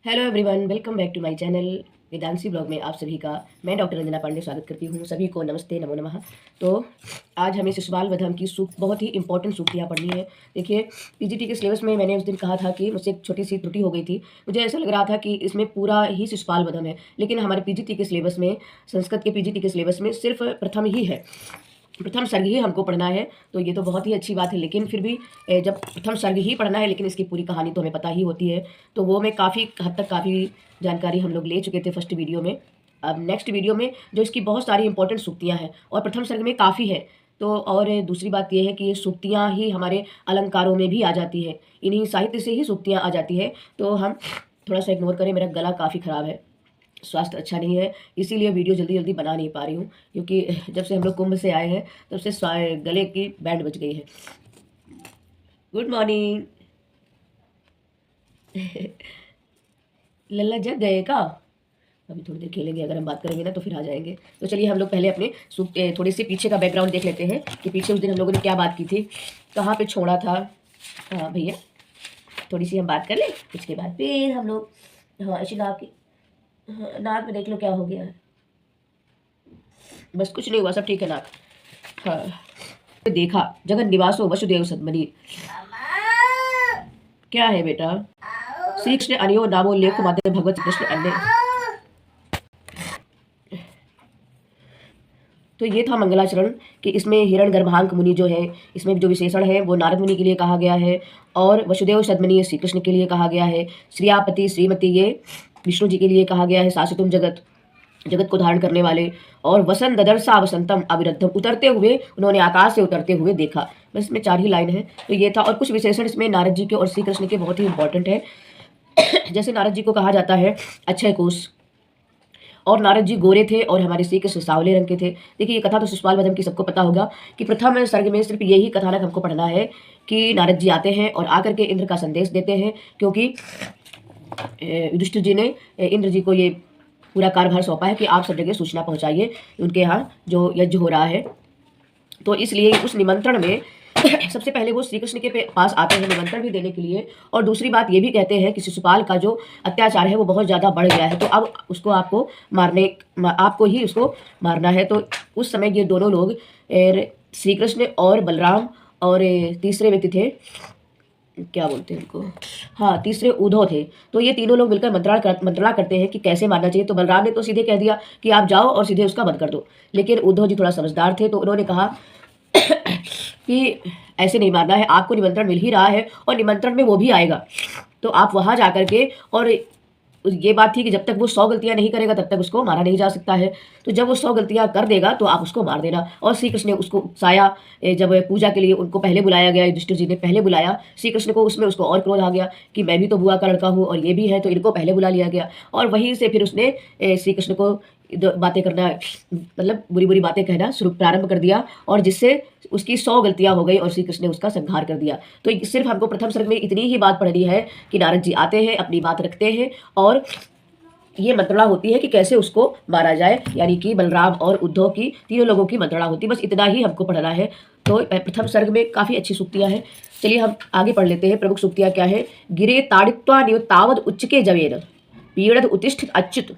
Hello everyone, welcome back to my channel Vedanshi blog में आप सभी का मैं डॉक्टर रंजना पांडे स्वागत करती हूँ। सभी को नमस्ते, नमो नमः। तो आज हमें शिशुपाल वधम की सूक्त बहुत ही इंपॉर्टेंट सूक्तियाँ पढ़नी है। देखिए, पीजीटी के सिलेबस में मैंने उस दिन कहा था कि मुझसे एक छोटी सी त्रुटि हो गई थी। मुझे ऐसा लग रहा था कि इसमें पूरा ही शिशुपाल वधम है, लेकिन हमारे पीजीटी के सिलेबस में, संस्कृत के पीजीटी के सिलेबस में सिर्फ प्रथम ही है, प्रथम सर्ग ही हमको पढ़ना है। तो ये तो बहुत ही अच्छी बात है, लेकिन फिर भी जब प्रथम सर्ग ही पढ़ना है, लेकिन इसकी पूरी कहानी तो हमें पता ही होती है। तो वो मैं काफ़ी हद तक काफ़ी जानकारी हम लोग ले चुके थे फर्स्ट वीडियो में। अब नेक्स्ट वीडियो में जो इसकी बहुत सारी इंपॉर्टेंट सूक्तियाँ हैं और प्रथम सर्ग में काफ़ी है। तो और दूसरी बात यह है कि ये सूक्तियाँ ही हमारे अलंकारों में भी आ जाती है, इन्हीं साहित्य से ही सूक्तियाँ आ जाती है। तो हम थोड़ा सा इग्नोर करें, मेरा गला काफ़ी ख़राब है, स्वास्थ्य अच्छा नहीं है, इसीलिए वीडियो जल्दी जल्दी बना नहीं पा रही हूँ, क्योंकि जब से हम लोग कुंभ से आए हैं तब से गले की बैंड बज गई है। Good morning. लल्ला जग गए का? अभी थोड़ी देर खेलेंगे, अगर हम बात करेंगे ना तो फिर आ जाएंगे। तो चलिए हम लोग पहले अपने थोड़ी सी पीछे का बैकग्राउंड देख लेते हैं कि पीछे उस दिन हम लोगों ने क्या बात की थी, कहाँ पे छोड़ा था। हाँ भैया, थोड़ी सी हम बात कर लें, उसके बाद फिर हम लोग, हाँ ऐसी नाक की, हाँ, नाक में देख लो क्या हो गया है। बस कुछ नहीं हुआ, सब ठीक है नाक। हाँ, देखा जगन निवासो वसुदेव सदमनि। क्या है बेटा? श्री कृष्ण अनियो नामो लेख माते भगवत कृष्ण अन्य। तो ये था मंगलाचरण कि इसमें हिरण गर्भांक मुनि जो है, इसमें जो विशेषण है वो नारद मुनि के लिए कहा गया है, और वसुदेव सदमनि श्री कृष्ण के लिए कहा गया है, श्रियापति श्रीमती ये विष्णु जी के लिए कहा गया है, शासितुम जगत, जगत को धारण करने वाले, और वसंत ददर्शा वसंतम अविरद्धम, उतरते हुए उन्होंने आकाश से उतरते हुए देखा। बस इसमें 4 ही लाइन है। तो ये था, और कुछ विशेषण इसमें नारद जी के और श्री कृष्ण के बहुत ही इंपॉर्टेंट है। जैसे नारद जी को कहा जाता है अक्षय कोश, और नारद जी गोरे थे और हमारे श्री कृष्ण सांवले रंग के थे। देखिए, ये कथा तो शिशुपाल वधम की सबको पता होगा कि प्रथम सर्ग में सिर्फ यही कथानक हमको पढ़ना है कि नारद जी आते हैं और आकर के इंद्र का संदेश देते हैं, क्योंकि युधिष्ठिर जी ने इंद्र जी को ये पूरा कार्यभार सौंपा है कि आप सब जगह सूचना पहुंचाइए उनके यहाँ जो यज्ञ हो रहा है। तो इसलिए उस निमंत्रण में सबसे पहले वो श्री कृष्ण के पास आते हैं निमंत्रण भी देने के लिए, और दूसरी बात ये भी कहते हैं कि शिशुपाल का जो अत्याचार है वो बहुत ज़्यादा बढ़ गया है, तो अब उसको आपको ही उसको मारना है। तो उस समय ये दोनों लोग, श्री कृष्ण और बलराम, और तीसरे व्यक्ति थे, क्या बोलते हैं उनको, हाँ तीसरे उद्धव थे। तो ये तीनों लोग मिलकर मंत्रणा करते हैं कि कैसे मारना चाहिए। तो बलराम ने तो सीधे कह दिया कि आप जाओ और सीधे उसका वध कर दो, लेकिन उद्धव जी थोड़ा समझदार थे, तो उन्होंने कहा कि ऐसे नहीं मारना है, आपको निमंत्रण मिल ही रहा है और निमंत्रण में वो भी आएगा, तो आप वहाँ जा करके, और ये बात थी कि जब तक वो 100 गलतियां नहीं करेगा तब तक उसको मारा नहीं जा सकता है, तो जब वो 100 गलतियां कर देगा तो आप उसको मार देना। और श्री कृष्ण ने उसको उकसाया, जब पूजा के लिए उनको पहले बुलाया गया, युधिष्ठिर जी ने पहले बुलाया श्री कृष्ण को, उसमें उसको और क्रोध आ गया कि मैं भी तो बुआ का लड़का हूँ और ये भी है, तो इनको पहले बुला लिया गया। और वहीं से फिर उसने श्री कृष्ण को बातें करना, मतलब बुरी बुरी बातें कहना शुरू प्रारंभ कर दिया, और जिससे उसकी 100 गलतियां हो गई और श्री कृष्ण ने उसका संहार कर दिया। तो सिर्फ हमको प्रथम सर्ग में इतनी ही बात पढ़नी है कि नारद जी आते हैं, अपनी बात रखते हैं, और ये मंत्रणा होती है कि कैसे उसको मारा जाए, यानी कि बलराम और उद्धव की तीनों लोगों की मंत्रणा होती है। बस इतना ही हमको पढ़ना है। तो प्रथम सर्ग में काफ़ी अच्छी सूक्तियाँ हैं। चलिए हम आगे पढ़ लेते हैं। प्रमुख सूक्तियाँ क्या है? गिरे ताड़ित्वा निव तावद उच्चके जवेन पीड़द उत्तिष्ठ अच्युत।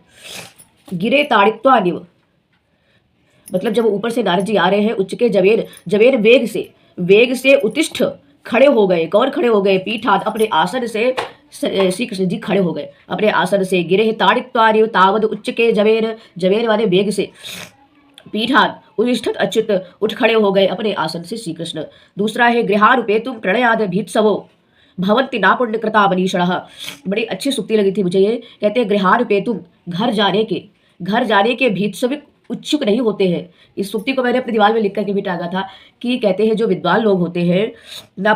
गिरे ताड़ित्वा निव, मतलब जब ऊपर से नारद जी आ रहे हैं, उच्चके जवेन, जवेन वेग से उत्तिष्ठ, खड़े हो गए। कौन खड़े हो गए? पीठात, अपने आसन से श्री कृष्ण जी खड़े हो गए अपने आसन से। गिरे ताड़ित्वारिव तावद उच्चके जवेन, जवेन वाले वेग से, पीठात उत्तिष्ठत अच्युत, उठ खड़े हो गए अपने आसन से श्री कृष्ण। दूसरा है गृहानुपेतुम प्रणयाद भीत्सवो भवन्ति नापुण्य कृता मनीषणः। बड़ी अच्छी सुक्ति लगी थी मुझे ये। कहते हैं गृहानुपेतुम, घर जाने के भीत्सविक उत्सुक नहीं होते हैं। इस सुक्ति को मैंने अपनी दीवार में लिख करके भी टांगा था कि कहते हैं जो विद्वान लोग होते हैं, ना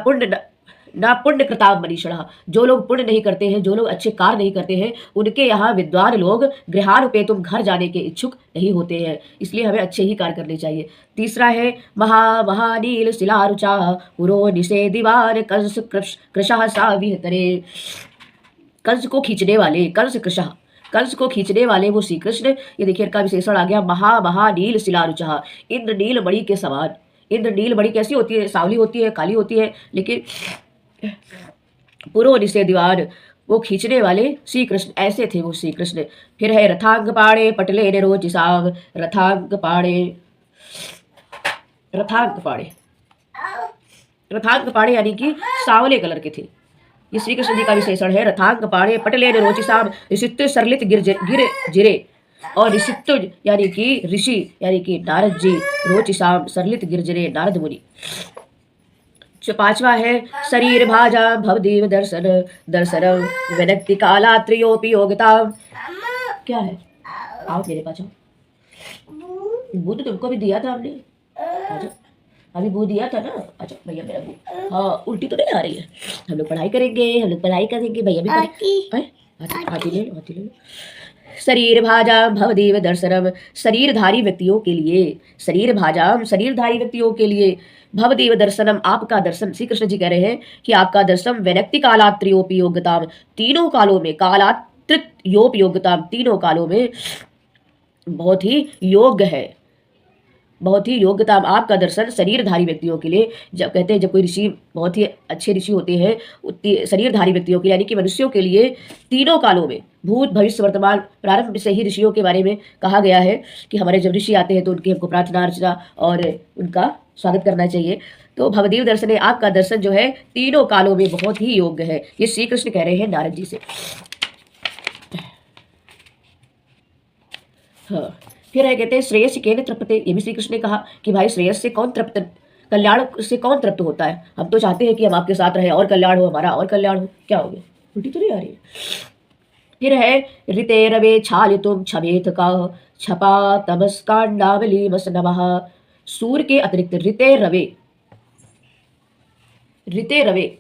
पुण्य कृताब मनीषणः, जो लोग पुण्य नहीं करते हैं, जो लोग अच्छे कार्य नहीं करते हैं, उनके यहाँ विद्वान लोग गृहानुपेतुम, घर जाने के इच्छुक नहीं होते हैं। इसलिए हमें अच्छे ही कार्य करने चाहिए। तीसरा है महानील शिलारुचा पुरो निषे दीवार कंस कृशः सा विहतरे। कंस को खींचने वाले वो श्री कृष्ण। ये देखिए इनका विशेषण आ गया, महानील शिलारुचा, इंद्र नील मणि के समान। इंद्र नील मणि कैसी होती है? सांवली होती है, काली होती है, लेकिन पुरो निषे दीवार, वो खींचने वाले श्री कृष्ण, ऐसे थे वो श्री कृष्ण। फिर है रथांग पाणे पटले निरोचिसाम, रथांग पाणे, रथांग पाणे, रथांग पाणे यानी कि सांवले कलर के थे। ये श्री कृष्ण जी का विशेषण है। रथांग पाणे पटले निरोचिसाम, ऋषित्व सरलित गिर जिरे, और ऋषित्व यानी कि ऋषि यानी कि नारद जी, रोचिसाम सरलित गिरजरे नारद मुनि। जो पांचवा है शरीर भाजा भवदेव दर्शन, दर्शनम विनक्ति काला त्रियोपि योगिता। क्या है? आओ मेरे पास आओ। बुद्ध तुमको भी दिया था हमने, आजा। अभी वो दिया था ना। अच्छा भैया मेरा वो, हाँ उल्टी तो नहीं आ रही है। हम लोग पढ़ाई करेंगे, हम लोग पढ़ाई करेंगे, भैया भी हाथी ले लो, हाथी ले लो। शरीर भाजा भवदेव दर्शनम, शरीरधारी व्यक्तियों के लिए, शरीर भाजाम शरीरधारी व्यक्तियों के लिए, भवदेव दर्शनम आपका दर्शन। श्री कृष्ण जी कह रहे हैं कि आपका दर्शन व्यक्ति कालात्रियोपि योग्यताम, तीनों कालों में, कालात्रित योग्यताम, तीनों कालों में बहुत ही योग्य है, बहुत ही योग्यता। आपका दर्शन शरीरधारी व्यक्तियों के लिए, जब कहते हैं जब कोई ऋषि बहुत ही अच्छे ऋषि होते हैं शरीरधारी व्यक्तियों के लिए यानी कि मनुष्यों के लिए तीनों कालों में, भूत भविष्य वर्तमान, प्रारंभ से ही ऋषियों के बारे में कहा गया है कि हमारे जब ऋषि आते हैं तो उनकी हमको प्रार्थना अर्चना और उनका स्वागत करना चाहिए। तो भवदेव दर्शन है, आपका दर्शन जो है तीनों कालों में बहुत ही योग्य है। ये श्री कृष्ण कह रहे हैं नारद जी से। हाँ, फिर है कहते हैं श्रेयस केन तृप्यते। ये भी श्री कृष्ण ने कहा कि भाई श्रेयस से कौन तृप्त, कल्याण से कौन तृप्त होता है। हम तो चाहते हैं कि हम आपके साथ रहें और कल्याण हो, हमारा और कल्याण हो। क्या हो गया? उल्टी तो नहीं आ रही है। फिर है ऋते रवे छालितुम छमेथ का, छपा तमस्कांडावली मस नमः। सूर्य के अतिरिक्त ऋते रवे, ऋते रवे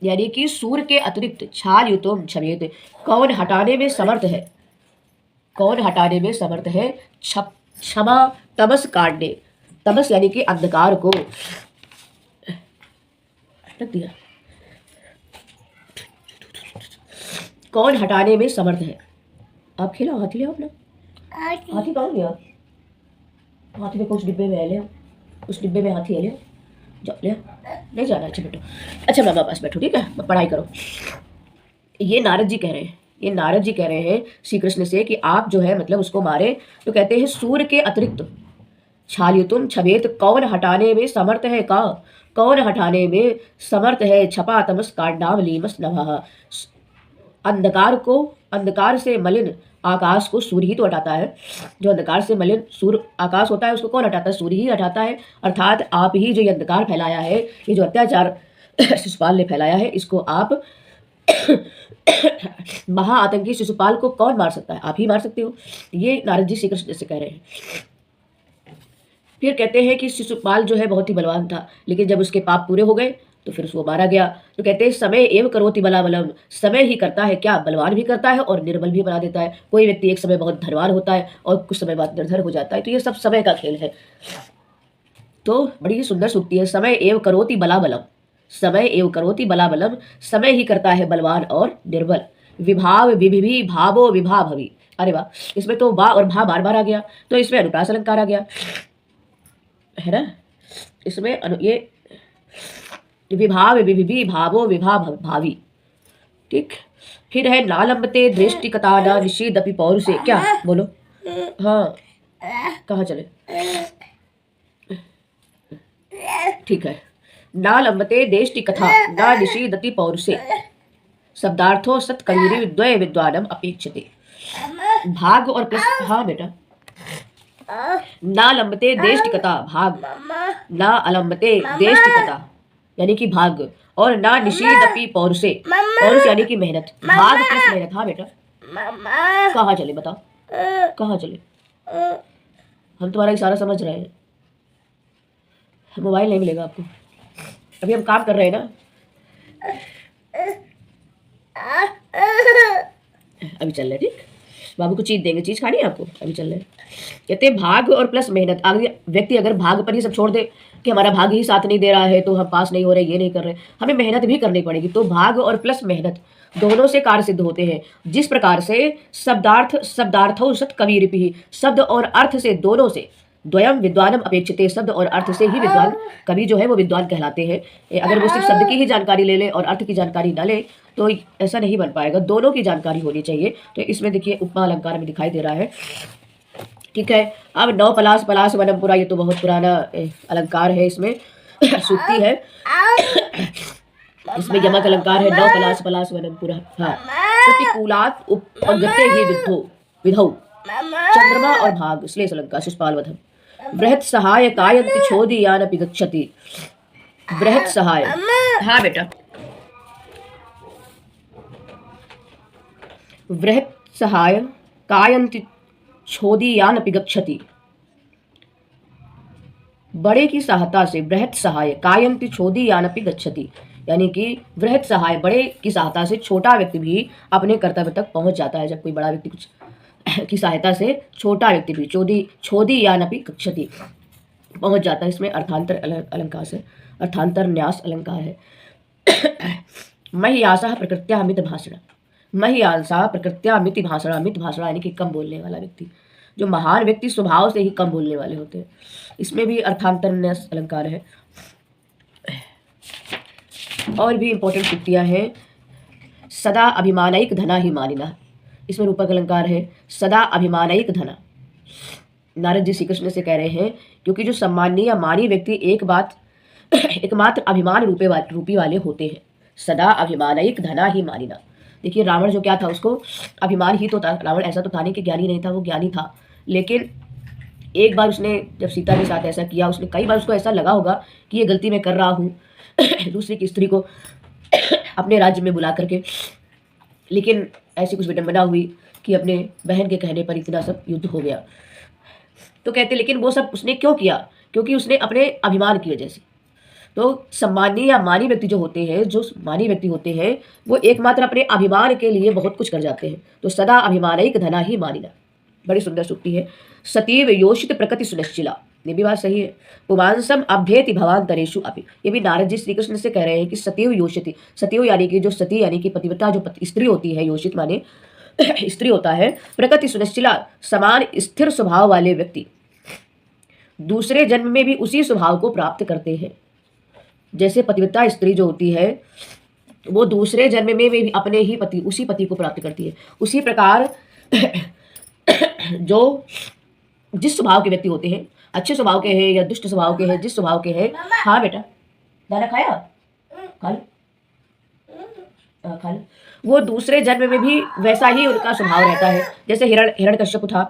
यानी कि सूर्य के अतिरिक्त छालितुम छमेथ, कौन हटाने में समर्थ है, कौन हटाने में समर्थ है। क्षमा तमस काटने, तमस यानी कि अंधकार को रख दिया, कौन हटाने में समर्थ है। आप खिलाओ, हाथी ले आओ अपना, हाथी कौन गया? हाथी में कुछ डिब्बे में ले आओ, उस डिब्बे में हाथी है, ले आओ, जाओ ले आओ। नहीं जाना? अच्छा बैठो, अच्छा मामा पास बैठो, ठीक है, पढ़ाई करो। ये नारद जी कह रहे हैं, ये नारद जी कह रहे हैं श्री कृष्ण से कि आप जो है मतलब उसको मारे। तो कहते हैं सूर्य के अतिरिक्त छालितुम छबेत, कौन हटाने में समर्थ है का, कौन हटाने में समर्थ है। छपा तमस कांडावलीमस नभः, अंधकार को, अंधकार से मलिन आकाश को सूर्य ही तो हटाता है। जो अंधकार से मलिन सूर्य आकाश होता है उसको कौन हटाता है? सूर्य ही हटाता है। अर्थात आप ही जो ये अंधकार फैलाया है, ये जो अत्याचार शिशुपाल ने फैलाया है, इसको आप महा आतंकी शिशुपाल को कौन मार सकता है? आप ही मार सकते हो। ये नारद जी श्री कृष्ण से कह रहे हैं। फिर कहते हैं कि शिशुपाल जो है बहुत ही बलवान था, लेकिन जब उसके पाप पूरे हो गए तो फिर उसको मारा गया। तो कहते हैं समय एवं करोति बलाबलम, समय ही करता है क्या, बलवान भी करता है और निर्बल भी बना देता है। कोई व्यक्ति एक समय बहुत धनवान होता है और कुछ समय बाद निर्धन हो जाता है, तो ये सब समय का खेल है। तो बड़ी ही सुंदर सूक्ति है, समय एवं करोति बलाबलम, समय एवं करोति बलाबलम, समय ही करता है बलवान और निर्बल। विभाव विभिभी भावो विभा भवी, अरे वाह, इसमें तो वाह और भा बार बार आ गया, तो इसमें अनुप्रास अलंकार आ गया है ना। इसमें ये विभाव विभिभी भावो विभा भावी, ठीक। फिर है नालंबते दृष्टि कथा न निषेधपि पौर से, क्या बोलो? हाँ, कहाँ चले? ठीक है, नालंबते देष्टि कथा न निषेधति पौर से, शब्दार्थो सत्कलीरे द्वय विद्वानम अपेक्षते। भाग और प्लस, हाँ बेटा, ना लंबते देष्टि कथा भाग, ना अलंबते देष्टि कथा यानी कि भाग, और ना निषेधपि पौरुषे, पौरुष यानी कि मेहनत, भाग प्लस मेहनत। हाँ बेटा, कहाँ चले बताओ, कहाँ चले? हम तुम्हारा इशारा समझ रहे हैं। मोबाइल नहीं मिलेगा आपको, अभी हम काम कर रहे हैं ना। अभी चल रहे, ठीक, बाबू को चीज देंगे, चीज खानी है आपको, अभी चल रहे। कहते हैं भाग और प्लस मेहनत। आगे व्यक्ति अगर भाग पर ही सब छोड़ दे कि हमारा भाग ही साथ नहीं दे रहा है तो हम पास नहीं हो रहे, ये नहीं कर रहे, हमें मेहनत भी करनी पड़ेगी। तो भाग और प्लस मेहनत दोनों से कार्य सिद्ध होते हैं। जिस प्रकार से शब्दार्थो सत कवि रिपि, शब्द और अर्थ से दोनों से, द्वयम विद्वानम अपेक्षिते, शब्द और अर्थ से ही विद्वान कवि जो है वो विद्वान कहलाते हैं। अगर वो सिर्फ शब्द की ही जानकारी ले ले और अर्थ की जानकारी ना ले तो ऐसा नहीं बन पाएगा, दोनों की जानकारी होनी चाहिए। तो इसमें देखिए उपमा अलंकार में दिखाई दे रहा है। ठीक है, अब नौ पलाश पलाश वनम पुरा, ये तो बहुत पुराना अलंकार है, इसमें सूक्ति है। इसमें यमक अलंकार है, नौ पलाश पलाश वनम पुरा। हाँ, प्रतिकूलात उपगते ही विधौ चंद्रमा और भाग श्लेष अलंकार शिशुपाल वधम। बृहत सहाय कायंति छोदी यानपि गच्छति। बृहत सहाय, हाँ बेटा, बृहत सहाय कायंति छोदी यानपि गच्छति। बड़े की सहायता से, बृहत सहाय कायंति छोदी यानपि गच्छति, यानी कि बृहत सहाय बड़े की सहायता से छोटा व्यक्ति भी अपने कर्तव्य तक पहुंच जाता है। जब कोई बड़ा व्यक्ति कुछ की सहायता से छोटा व्यक्ति भी छोदी यानपि गच्छति पहुंच जाता है। इसमें अर्थांतर अलंकार से अर्थांतर न्यास अलंकार है। महियासः प्रकृत्या मित भाषण, महियासा प्रकृत्या मित भाषण, मित भाषण यानी कि कम बोलने वाला व्यक्ति। जो महान व्यक्ति स्वभाव से ही कम बोलने वाले होते हैं। इसमें भी अर्थांतर न्यास अलंकार है। और भी इंपॉर्टेंट युक्तियां हैं। सदा अभिमानयिक धना ही मानिना, इसमें रूपक अलंकार है। सदा अभिमानयिक धना, नारद जी श्री कृष्ण से कह रहे हैं क्योंकि जो सम्मानीय या मानी व्यक्ति एकमात्र अभिमान रूपी वाले होते हैं। सदा अभिमानयिक धना ही मानिना। देखिए रावण जो क्या था, उसको अभिमान ही तो था। रावण ऐसा तो था नहीं कि ज्ञानी नहीं था, वो ज्ञानी था। लेकिन एक बार उसने जब सीता के साथ ऐसा किया, उसने कई बार उसको ऐसा लगा होगा कि ये गलती मैं कर रहा हूँ दूसरी की स्त्री को अपने राज्य में बुला करके, लेकिन ऐसी कुछ विडंबना हुई कि अपने बहन के कहने पर इतना सब युद्ध हो गया। तो कहते लेकिन वो सब उसने क्यों किया, क्योंकि उसने अपने अभिमान की वजह से। तो सम्मानी या मानी व्यक्ति जो होते हैं, जो मानी व्यक्ति होते हैं, वो एकमात्र अपने अभिमान के लिए बहुत कुछ कर जाते हैं। तो सदा अभिमानयिक धना ही मानिना, बड़ी सुंदर सूक्ति है। सतीव योषित प्रकृति सुनिश्चिला, ये भी बात सही है। पुमांसम अभ्येति भवांतरेषु अपि, ये भी नारद जी श्री कृष्ण से कह रहे हैं कि सतीव योषिति, सतीव यानी कि जो सती यानी कि पतिव्रता जो स्त्री होती है, योषित माने स्त्री होता है। प्रकृति सुनिश्चिला, समान स्थिर स्वभाव वाले व्यक्ति दूसरे जन्म में भी उसी स्वभाव को प्राप्त करते हैं। जैसे पतिव्रता स्त्री जो होती है वो दूसरे जन्म में भी अपने ही पति, उसी पति को प्राप्त करती है। उसी प्रकार जो जिस स्वभाव के व्यक्ति होते हैं, अच्छे स्वभाव के हैं या दुष्ट स्वभाव के हैं, जिस स्वभाव के हैं। हाँ बेटा, दाना खाया, खा लो, खा लो। वो दूसरे जन्म में भी वैसा ही उनका स्वभाव रहता है। जैसे हिरण्यकश्यप था,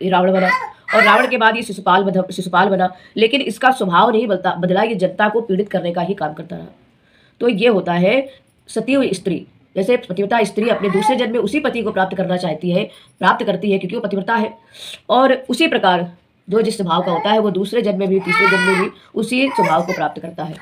रावण बना, और रावण के बाद ये शिशुपाल बना, लेकिन इसका स्वभाव नहीं बदला, ये जनता को पीड़ित करने का ही काम करता रहा। तो ये होता है सतीव स्त्री। जैसे पतिव्रता स्त्री अपने दूसरे जन्म में उसी पति को प्राप्त करती है क्योंकि वो पतिव्रता है। और उसी प्रकार जो जिस स्वभाव का होता है वो दूसरे जन्म में भी, तीसरे जन्म में भी उसी स्वभाव को प्राप्त करता है।